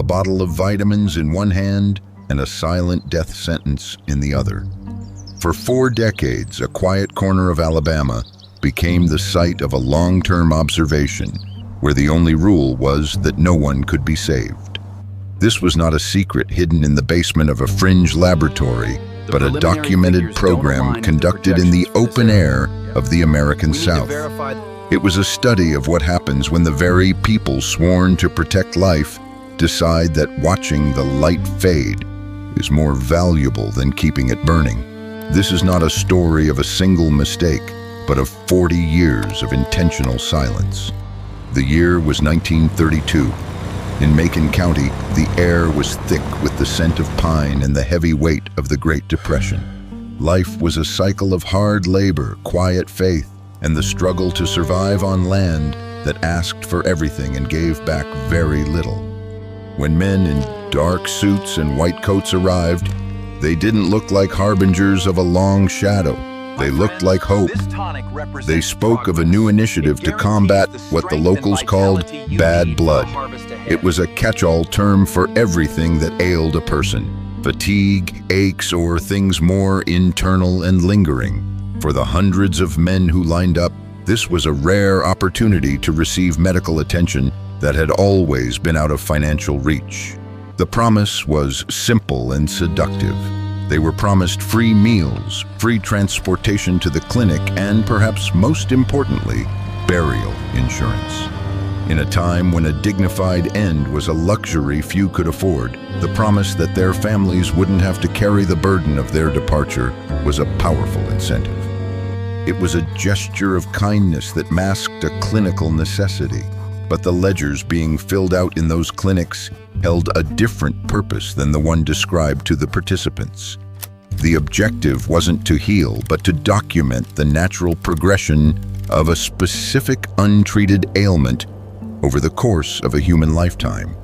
bottle of vitamins in one hand and a silent death sentence in the other. For 4 decades, a quiet corner of Alabama became the site of a long-term observation where the only rule was that no one could be saved. This was not a secret hidden in the basement of a fringe laboratory, but a documented program conducted in the open air of the American South. It was a study of what happens when the very people sworn to protect life decide that watching the light fade is more valuable than keeping it burning. This is not a story of a single mistake, but of 40 years of intentional silence. The year was 1932. In Macon County, the air was thick with the scent of pine and the heavy weight of the Great Depression. Life was a cycle of hard labor, quiet faith, and the struggle to survive on land that asked for everything and gave back very little. When men in dark suits and white coats arrived, they didn't look like harbingers of a long shadow. They looked like hope. They spoke of a new initiative to combat what the locals called bad blood. It was a catch-all term for everything that ailed a person: fatigue, aches, or things more internal and lingering. For the hundreds of men who lined up, this was a rare opportunity to receive medical attention that had always been out of financial reach. The promise was simple and seductive. They were promised free meals, free transportation to the clinic, and perhaps most importantly, burial insurance. In a time when a dignified end was a luxury few could afford, the promise that their families wouldn't have to carry the burden of their departure was a powerful incentive. It was a gesture of kindness that masked a clinical necessity, but the ledgers being filled out in those clinics held a different purpose than the one described to the participants. The objective wasn't to heal, but to document the natural progression of a specific untreated ailment over the course of a human lifetime.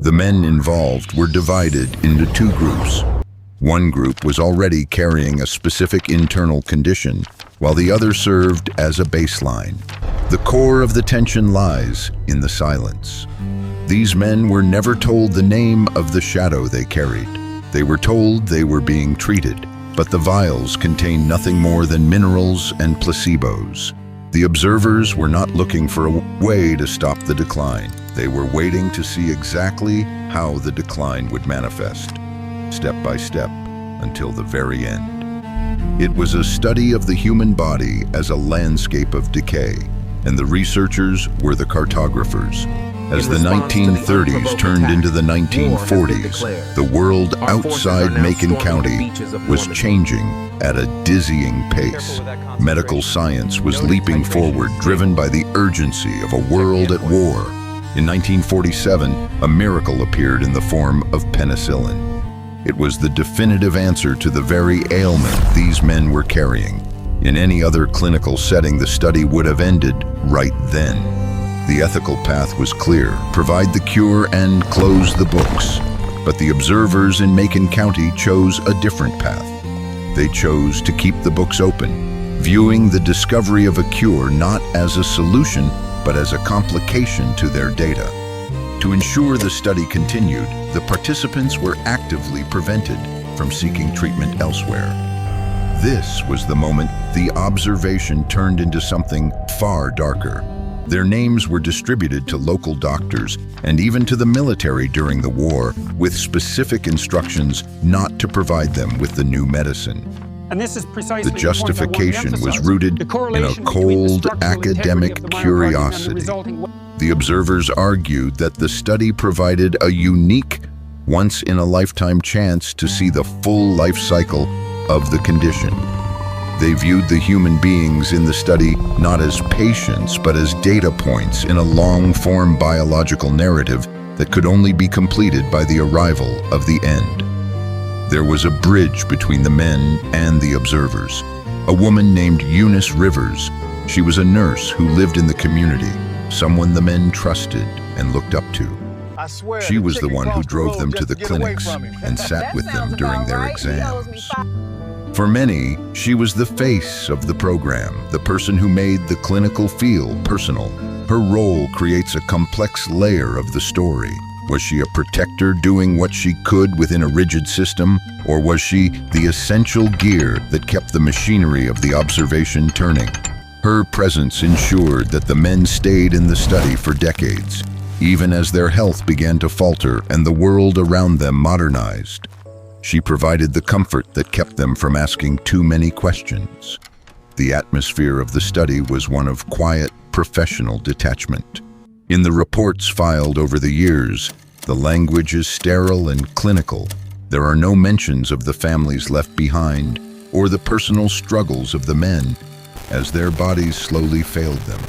The men involved were divided into 2 groups. One group was already carrying a specific internal condition, while the other served as a baseline. The core of the tension lies in the silence. These men were never told the name of the shadow they carried. They were told they were being treated, but the vials contained nothing more than minerals and placebos. The observers were not looking for a way to stop the decline. They were waiting to see exactly how the decline would manifest, step by step, until the very end. It was a study of the human body as a landscape of decay, and the researchers were the cartographers. As the 1930s turned into the 1940s, the world outside Macon County was changing at a dizzying pace. Medical science was leaping forward, driven by the urgency of a world at war. In 1947, a miracle appeared in the form of penicillin. It was the definitive answer to the very ailment these men were carrying. In any other clinical setting, the study would have ended right then. The ethical path was clear: provide the cure and close the books. But the observers in Macon County chose a different path. They chose to keep the books open, viewing the discovery of a cure not as a solution, but as a complication to their data. To ensure the study continued, the participants were actively prevented from seeking treatment elsewhere. This was the moment the observation turned into something far darker. Their names were distributed to local doctors and even to the military during the war, with specific instructions not to provide them with the new medicine. And this is precisely the justification was rooted in a cold academic curiosity. The observers argued that the study provided a unique, once-in-a-lifetime chance to see the full life cycle of the condition. They viewed the human beings in the study not as patients, but as data points in a long-form biological narrative that could only be completed by the arrival of the end. There was a bridge between the men and the observers. A woman named Eunice Rivers. She was a nurse who lived in the community, someone the men trusted and looked up to. She was the one who drove them to the clinics and sat with them during their exams. For many, she was the face of the program, the person who made the clinical feel personal. Her role creates a complex layer of the story. Was she a protector doing what she could within a rigid system, or was she the essential gear that kept the machinery of the observation turning? Her presence ensured that the men stayed in the study for decades, even as their health began to falter and the world around them modernized. She provided the comfort that kept them from asking too many questions. The atmosphere of the study was one of quiet, professional detachment. In the reports filed over the years, the language is sterile and clinical. There are no mentions of the families left behind or the personal struggles of the men as their bodies slowly failed them.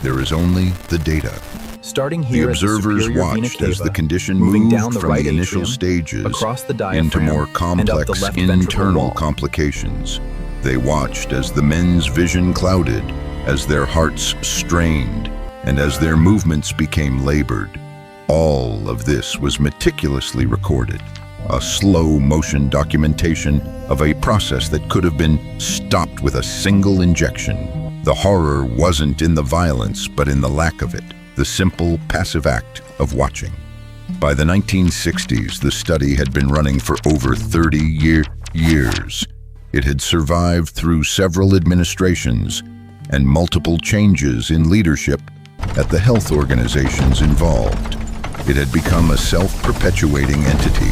There is only the data. Starting here, the observers watched as the condition moved from the initial stages into more complex internal complications. They watched as the men's vision clouded, as their hearts strained, and as their movements became labored. All of this was meticulously recorded, a slow-motion documentation of a process that could have been stopped with a single injection. The horror wasn't in the violence, but in the lack of it, the simple, passive act of watching. By the 1960s, the study had been running for over 30 years. It had survived through several administrations and multiple changes in leadership at the health organizations involved. It had become a self-perpetuating entity,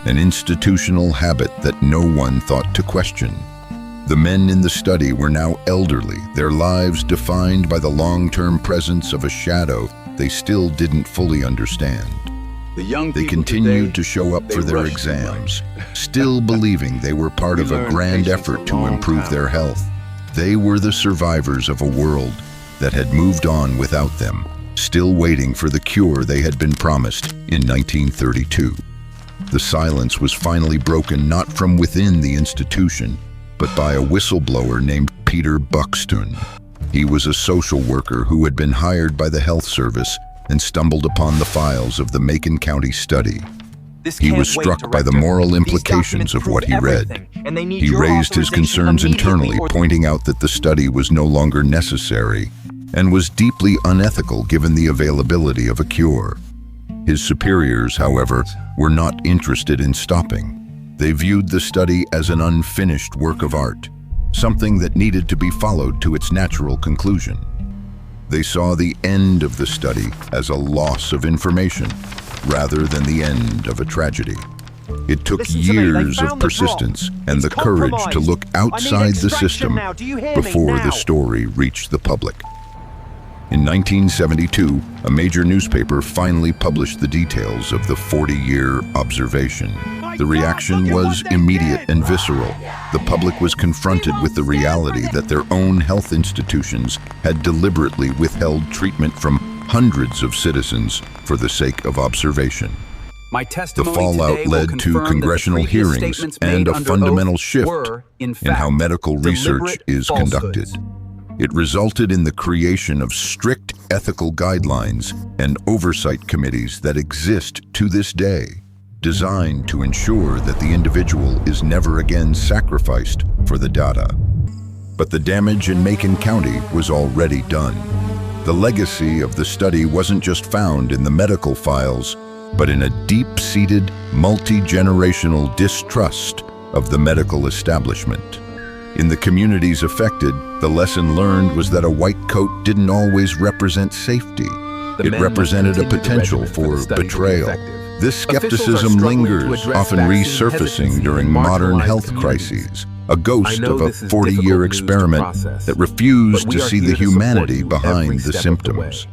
an institutional habit that no one thought to question. The men in the study were now elderly, their lives defined by the long-term presence of a shadow they still didn't fully understand. They continued to show up for their exams, still believing they were part of a grand effort to improve their health. They were the survivors of a world that had moved on without them, still waiting for the cure they had been promised in 1932. The silence was finally broken not from within the institution, but by a whistleblower named Peter Buxtun. He was a social worker who had been hired by the health service and stumbled upon the files of the Macon County study. He was struck by the moral implications of what he read. He raised his concerns internally, pointing out that the study was no longer necessary and was deeply unethical given the availability of a cure. His superiors, however, were not interested in stopping. They viewed the study as an unfinished work of art, something that needed to be followed to its natural conclusion. They saw the end of the study as a loss of information, rather than the end of a tragedy. It took years of persistence and the courage to look outside the system before the story reached the public. In 1972, a major newspaper finally published the details of the 40-year observation. The reaction was immediate and visceral. The public was confronted with the reality that their own health institutions had deliberately withheld treatment from hundreds of citizens for the sake of observation. The fallout led to congressional hearings and a fundamental shift in how medical research is conducted. It resulted in the creation of strict ethical guidelines and oversight committees that exist to this day, designed to ensure that the individual is never again sacrificed for the data. But the damage in Macon County was already done. The legacy of the study wasn't just found in the medical files, but in a deep-seated, multi-generational distrust of the medical establishment. In the communities affected, the lesson learned was that a white coat didn't always represent safety. It represented a potential for betrayal. This skepticism lingers, often resurfacing during modern health crises, a ghost of a 40-year experiment that refused to see the humanity behind the symptoms.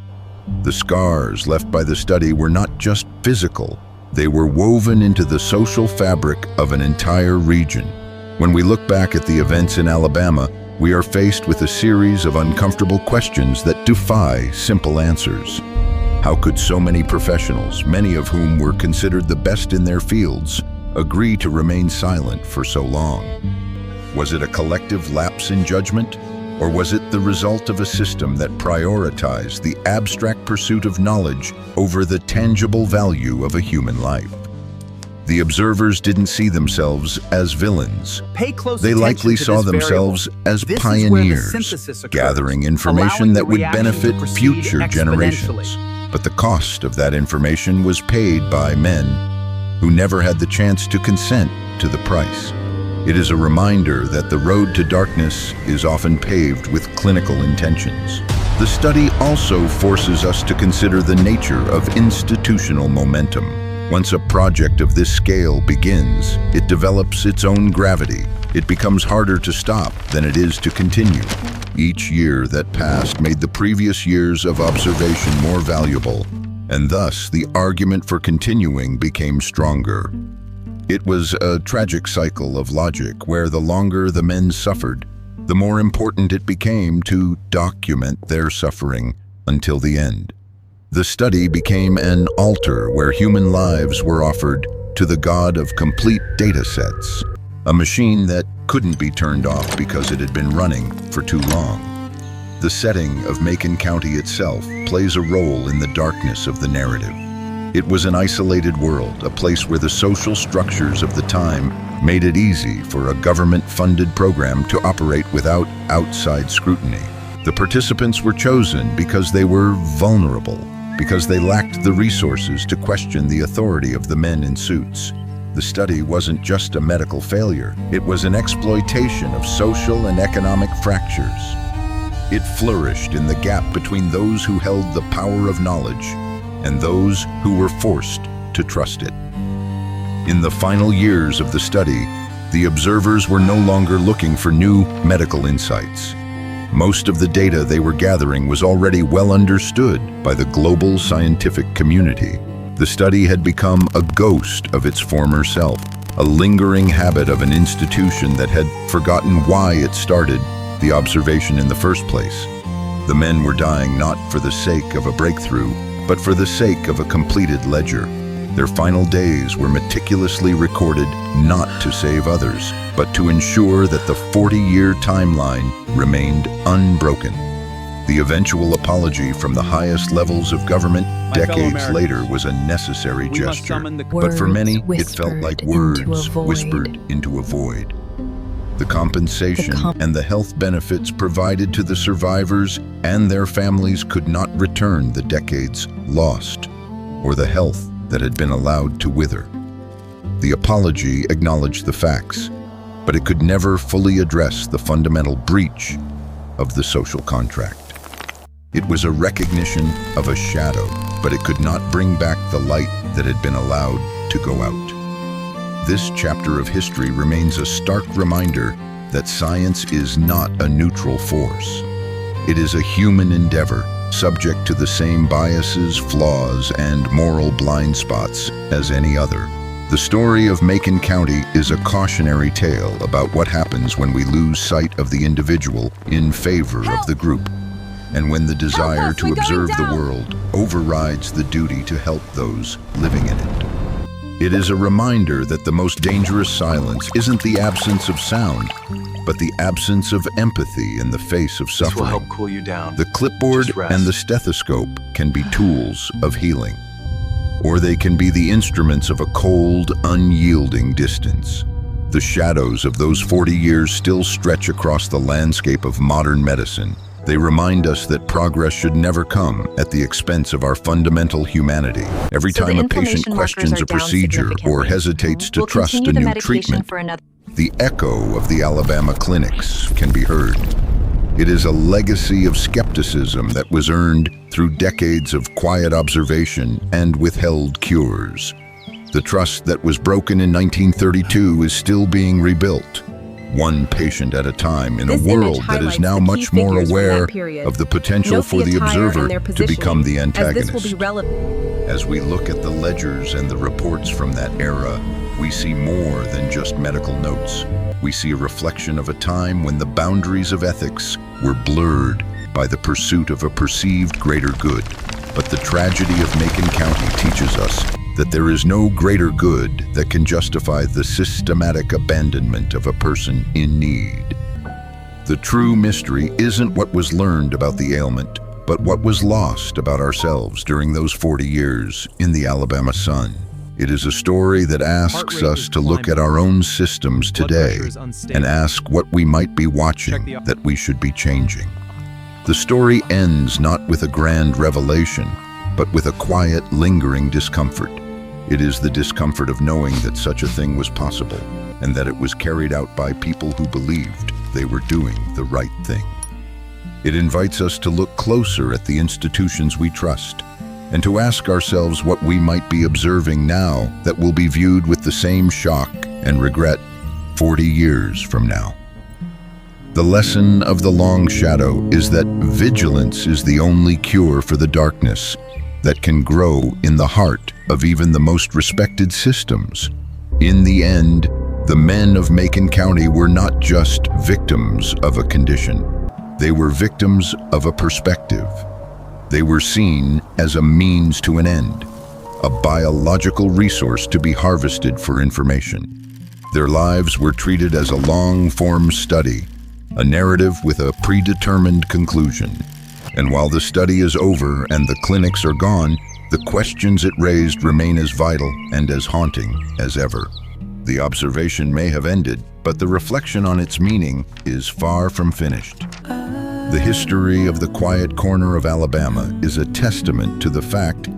The scars left by the study were not just physical, they were woven into the social fabric of an entire region. When we look back at the events in Alabama, we are faced with a series of uncomfortable questions that defy simple answers. How could so many professionals, many of whom were considered the best in their fields, agree to remain silent for so long? Was it a collective lapse in judgment? Or was it the result of a system that prioritized the abstract pursuit of knowledge over the tangible value of a human life? The observers didn't see themselves as villains. They likely saw themselves as pioneers, gathering information that would benefit future generations. But the cost of that information was paid by men who never had the chance to consent to the price. It is a reminder that the road to darkness is often paved with clinical intentions. The study also forces us to consider the nature of institutional momentum. Once a project of this scale begins, it develops its own gravity. It becomes harder to stop than it is to continue. Each year that passed made the previous years of observation more valuable, and thus the argument for continuing became stronger. It was a tragic cycle of logic where the longer the men suffered, the more important it became to document their suffering until the end. The study became an altar where human lives were offered to the god of complete data sets, a machine that couldn't be turned off because it had been running for too long. The setting of Macon County itself plays a role in the darkness of the narrative. It was an isolated world, a place where the social structures of the time made it easy for a government-funded program to operate without outside scrutiny. The participants were chosen because they were vulnerable, because they lacked the resources to question the authority of the men in suits. The study wasn't just a medical failure, it was an exploitation of social and economic fractures. It flourished in the gap between those who held the power of knowledge and those who were forced to trust it. In the final years of the study, the observers were no longer looking for new medical insights. Most of the data they were gathering was already well understood by the global scientific community. The study had become a ghost of its former self, a lingering habit of an institution that had forgotten why it started the observation in the first place. The men were dying not for the sake of a breakthrough, but for the sake of a completed ledger. Their final days were meticulously recorded not to save others, but to ensure that the 40-year timeline remained unbroken. The eventual apology from the highest levels of government decades later was a necessary gesture, but for many it felt like words whispered into a void. The compensation and the health benefits provided to the survivors and their families could not return the decades lost, or the health that had been allowed to wither. The apology acknowledged the facts, but it could never fully address the fundamental breach of the social contract. It was a recognition of a shadow, but it could not bring back the light that had been allowed to go out. This chapter of history remains a stark reminder that science is not a neutral force. It is a human endeavor, subject to the same biases, flaws, and moral blind spots as any other. The story of Macon County is a cautionary tale about what happens when we lose sight of the individual in favor of the group, and when the desire to observe the world overrides the duty to help those living in it. It is a reminder that the most dangerous silence isn't the absence of sound, but the absence of empathy in the face of suffering. This will help cool you down. The clipboard and the stethoscope can be tools of healing, or they can be the instruments of a cold, unyielding distance. The shadows of those 40 years still stretch across the landscape of modern medicine. They remind us that progress should never come at the expense of our fundamental humanity. Every time a patient questions a procedure or hesitates to trust a new treatment, the echo of the Alabama clinics can be heard. It is a legacy of skepticism that was earned through decades of quiet observation and withheld cures. The trust that was broken in 1932 is still being rebuilt, one patient at a time, in a world that is now much more aware of the potential for the observer to become the antagonist. As we look at the ledgers and the reports from that era, we see more than just medical notes. We see a reflection of a time when the boundaries of ethics were blurred by the pursuit of a perceived greater good. But the tragedy of Macon County teaches us that there is no greater good that can justify the systematic abandonment of a person in need. The true mystery isn't what was learned about the ailment, but what was lost about ourselves during those 40 years in the Alabama sun. It is a story that asks us to look at our own systems today and ask what we might be watching that we should be changing. The story ends not with a grand revelation, but with a quiet, lingering discomfort. It is the discomfort of knowing that such a thing was possible, and that it was carried out by people who believed they were doing the right thing. It invites us to look closer at the institutions we trust, and to ask ourselves what we might be observing now that will be viewed with the same shock and regret 40 years from now. The lesson of the long shadow is that vigilance is the only cure for the darkness that can grow in the heart of even the most respected systems. In the end, the men of Macon County were not just victims of a condition. They were victims of a perspective. They were seen as a means to an end, a biological resource to be harvested for information. Their lives were treated as a long-form study, a narrative with a predetermined conclusion. And while the study is over and the clinics are gone, the questions it raised remain as vital and as haunting as ever. The observation may have ended, but the reflection on its meaning is far from finished. The history of the quiet corner of Alabama is a testament to the fact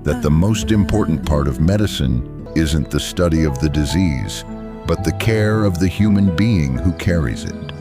that the most important part of medicine isn't the study of the disease, but the care of the human being who carries it.